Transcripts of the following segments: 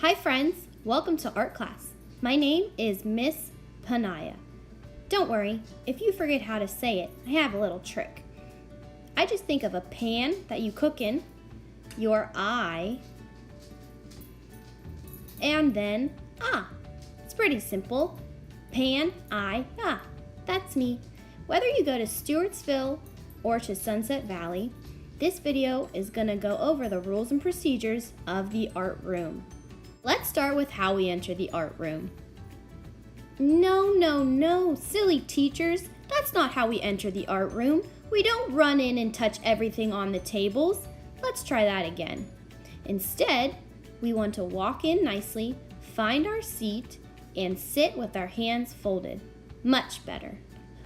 Hi friends, welcome to art class. My name is Miss Panaya. Don't worry, if you forget how to say it, I have a little trick. I just think of a pan that you cook in, your eye, and then It's pretty simple. Pan, eye, that's me. Whether you go to Stewartsville or to Sunset Valley, this video is going to go over the rules and procedures of the art room. Let's start with how we enter the art room. No, silly teachers. That's not how we enter the art room. We don't run in and touch everything on the tables. Let's try that again. Instead, we want to walk in nicely, find our seat, and sit with our hands folded. Much better.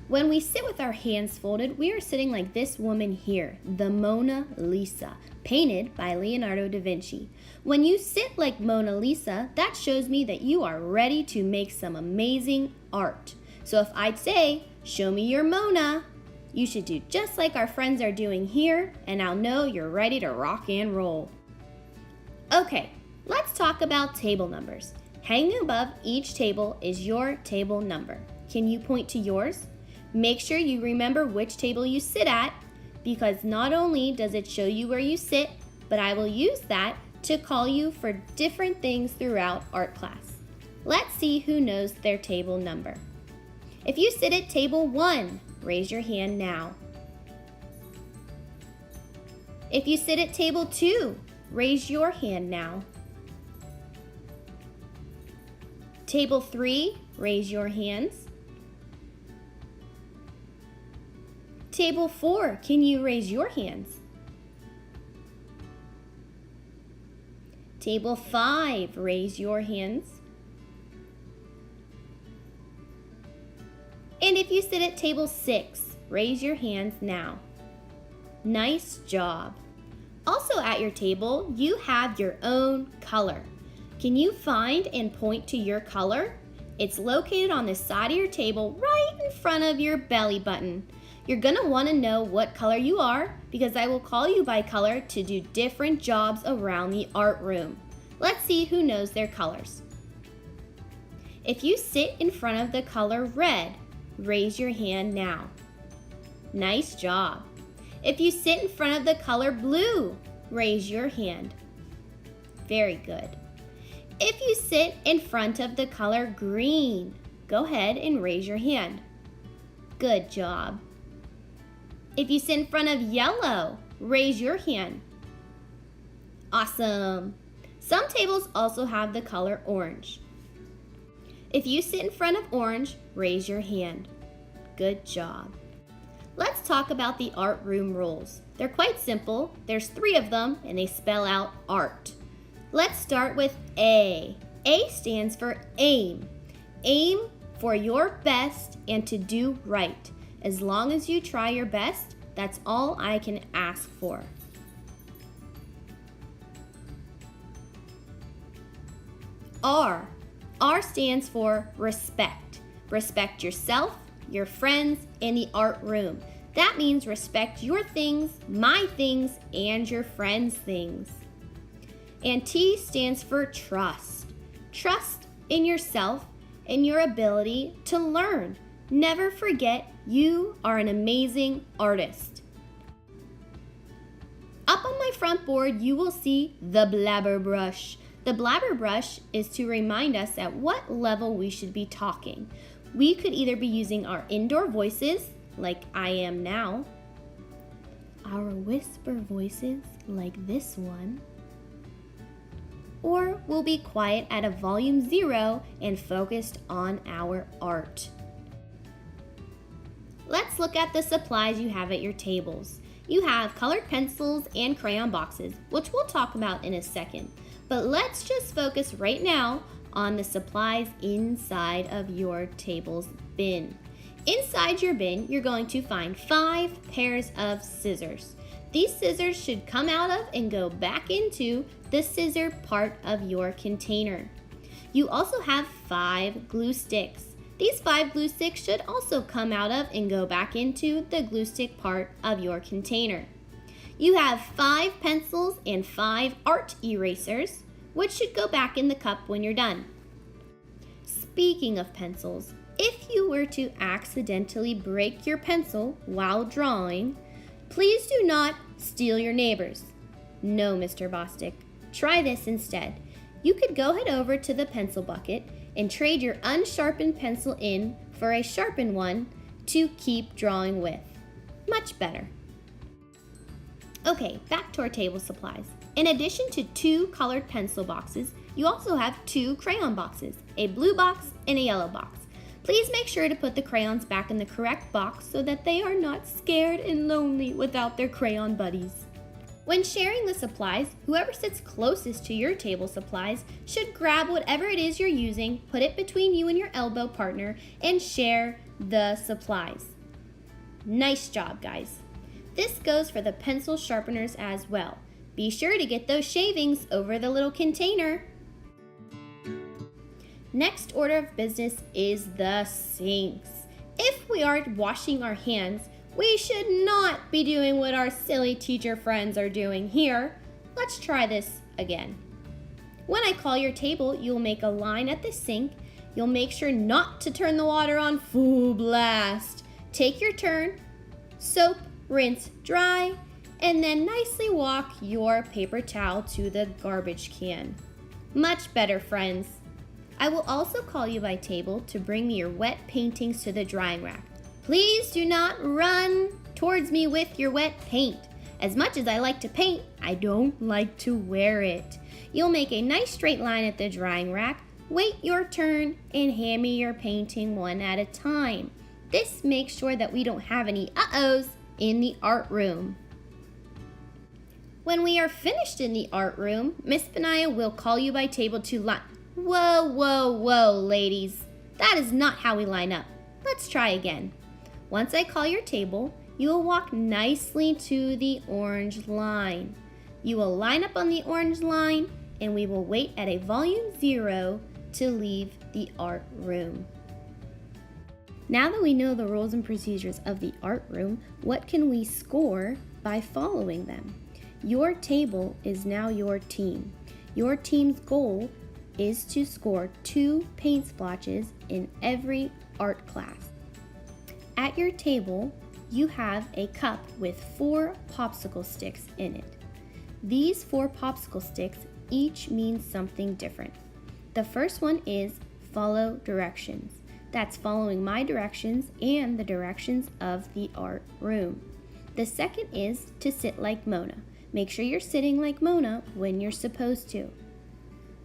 When we sit with our hands folded, we are sitting like this woman here, the Mona Lisa, painted by Leonardo da Vinci. When you sit like Mona Lisa, that shows me that you are ready to make some amazing art. So if I'd say, show me your Mona, you should do just like our friends are doing here, and I'll know you're ready to rock and roll. Okay, let's talk about table numbers. Hanging above each table is your table number. Can you point to yours? Make sure you remember which table you sit at, because not only does it show you where you sit, but I will use that to call you for different things throughout art class. Let's see who knows their table number. If you sit at table 1, raise your hand now. If you sit at table 2, raise your hand now. Table 3, raise your hands. Table 4, can you raise your hands? Table 5, raise your hands. And if you sit at table 6, raise your hands now. Nice job. Also at your table, you have your own color. Can you find and point to your color? It's located on the side of your table right in front of your belly button. You're going to want to know what color you are because I will call you by color to do different jobs around the art room. Let's see who knows their colors. If you sit in front of the color red, raise your hand now. Nice job. If you sit in front of the color blue, raise your hand. Very good. If you sit in front of the color green, go ahead and raise your hand. Good job. If you sit in front of yellow, raise your hand. Awesome. Some tables also have the color orange. If you sit in front of orange, raise your hand. Good job. Let's talk about the art room rules. They're quite simple. There's 3 of them and they spell out art. Let's start with A. A stands for aim. Aim for your best and to do right. As long as you try your best, that's all I can ask for. R. R stands for respect. Respect yourself, your friends, and the art room. That means respect your things, my things, and your friends' things. And T stands for trust. Trust in yourself and your ability to learn. Never forget you are an amazing artist. Up on my front board, you will see the blabber brush. The blabber brush is to remind us at what level we should be talking. We could either be using our indoor voices, like I am now, our whisper voices, like this one, or we'll be quiet at a volume 0 and focused on our art. Let's look at the supplies you have at your tables. You have colored pencils and crayon boxes, which we'll talk about in a second. But let's just focus right now on the supplies inside of your table's bin. Inside your bin, you're going to find 5 pairs of scissors. These scissors should come out of and go back into the scissor part of your container. You also have 5 glue sticks. These 5 glue sticks should also come out of and go back into the glue stick part of your container. You have 5 pencils and 5 art erasers, which should go back in the cup when you're done. Speaking of pencils, if you were to accidentally break your pencil while drawing, please do not steal your neighbor's. No, Mr. Bostic. Try this instead. You could go head over to the pencil bucket and trade your unsharpened pencil in for a sharpened one to keep drawing with. Much better. Okay, back to our table supplies. In addition to 2 colored pencil boxes, you also have 2 crayon boxes, a blue box and a yellow box. Please make sure to put the crayons back in the correct box so that they are not scared and lonely without their crayon buddies. When sharing the supplies, whoever sits closest to your table supplies should grab whatever it is you're using, put it between you and your elbow partner, and share the supplies. Nice job, guys. This goes for the pencil sharpeners as well. Be sure to get those shavings over the little container. Next order of business is the sinks. If we are washing our hands, we should not be doing what our silly teacher friends are doing here. Let's try this again. When I call your table, you'll make a line at the sink. You'll make sure not to turn the water on full blast. Take your turn, soap, rinse, dry, and then nicely walk your paper towel to the garbage can. Much better, friends. I will also call you by table to bring me your wet paintings to the drying rack. Please do not run towards me with your wet paint. As much as I like to paint, I don't like to wear it. You'll make a nice straight line at the drying rack, wait your turn, and hand me your painting one at a time. This makes sure that we don't have any uh-ohs in the art room. When we are finished in the art room, Miss Benaya will call you by table to line. Whoa, ladies. That is not how we line up. Let's try again. Once I call your table, you will walk nicely to the orange line. You will line up on the orange line, and we will wait at a volume 0 to leave the art room. Now that we know the rules and procedures of the art room, what can we score by following them? Your table is now your team. Your team's goal is to score 2 paint splotches in every art class. At your table, you have a cup with 4 popsicle sticks in it. These 4 popsicle sticks each mean something different. The first one is follow directions. That's following my directions and the directions of the art room. The second is to sit like Mona. Make sure you're sitting like Mona when you're supposed to.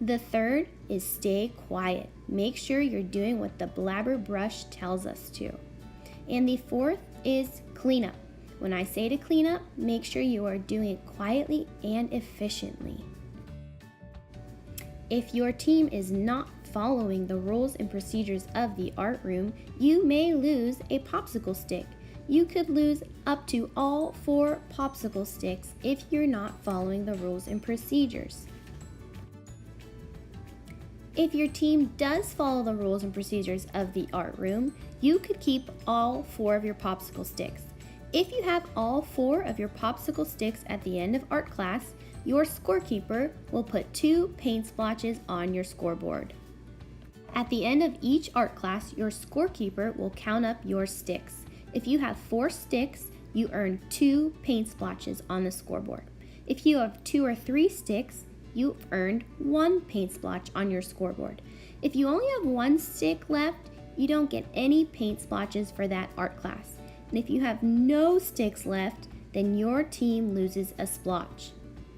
The third is stay quiet. Make sure you're doing what the blabber brush tells us to. And the fourth is clean up. When I say to clean up, make sure you are doing it quietly and efficiently. If your team is not following the rules and procedures of the art room, you may lose a popsicle stick. You could lose up to all 4 popsicle sticks if you're not following the rules and procedures. If your team does follow the rules and procedures of the art room, you could keep all 4 of your popsicle sticks. If you have all 4 of your popsicle sticks at the end of art class, your scorekeeper will put 2 paint splotches on your scoreboard. At the end of each art class, your scorekeeper will count up your sticks. If you have 4 sticks, you earn 2 paint splotches on the scoreboard. If you have 2 or 3 sticks, you've earned 1 paint splotch on your scoreboard. If you only have 1 stick left, you don't get any paint splotches for that art class. And if you have no sticks left, then your team loses a splotch.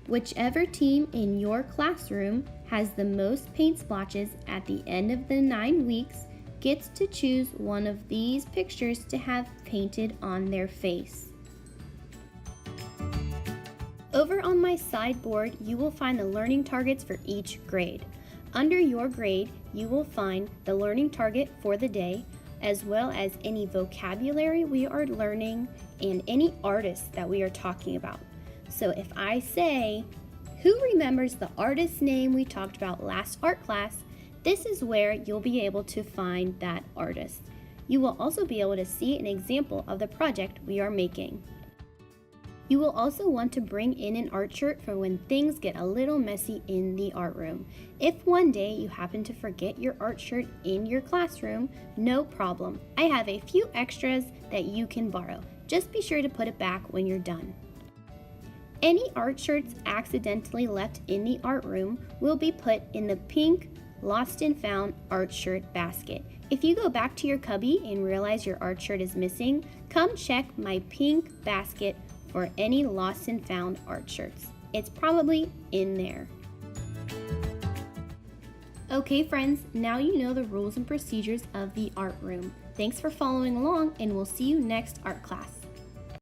Whichever team in your classroom has the most paint splotches at the end of the 9 weeks gets to choose one of these pictures to have painted on their face. Over on my sideboard, you will find the learning targets for each grade. Under your grade, you will find the learning target for the day, as well as any vocabulary we are learning and any artists that we are talking about. So if I say, who remembers the artist's name we talked about last art class, this is where you'll be able to find that artist. You will also be able to see an example of the project we are making. You will also want to bring in an art shirt for when things get a little messy in the art room. If one day you happen to forget your art shirt in your classroom, no problem. I have a few extras that you can borrow. Just be sure to put it back when you're done. Any art shirts accidentally left in the art room will be put in the pink Lost and Found art shirt basket. If you go back to your cubby and realize your art shirt is missing, come check my pink basket for any lost and found art shirts. It's probably in there. Okay friends, now you know the rules and procedures of the art room. Thanks for following along, and we'll see you next art class.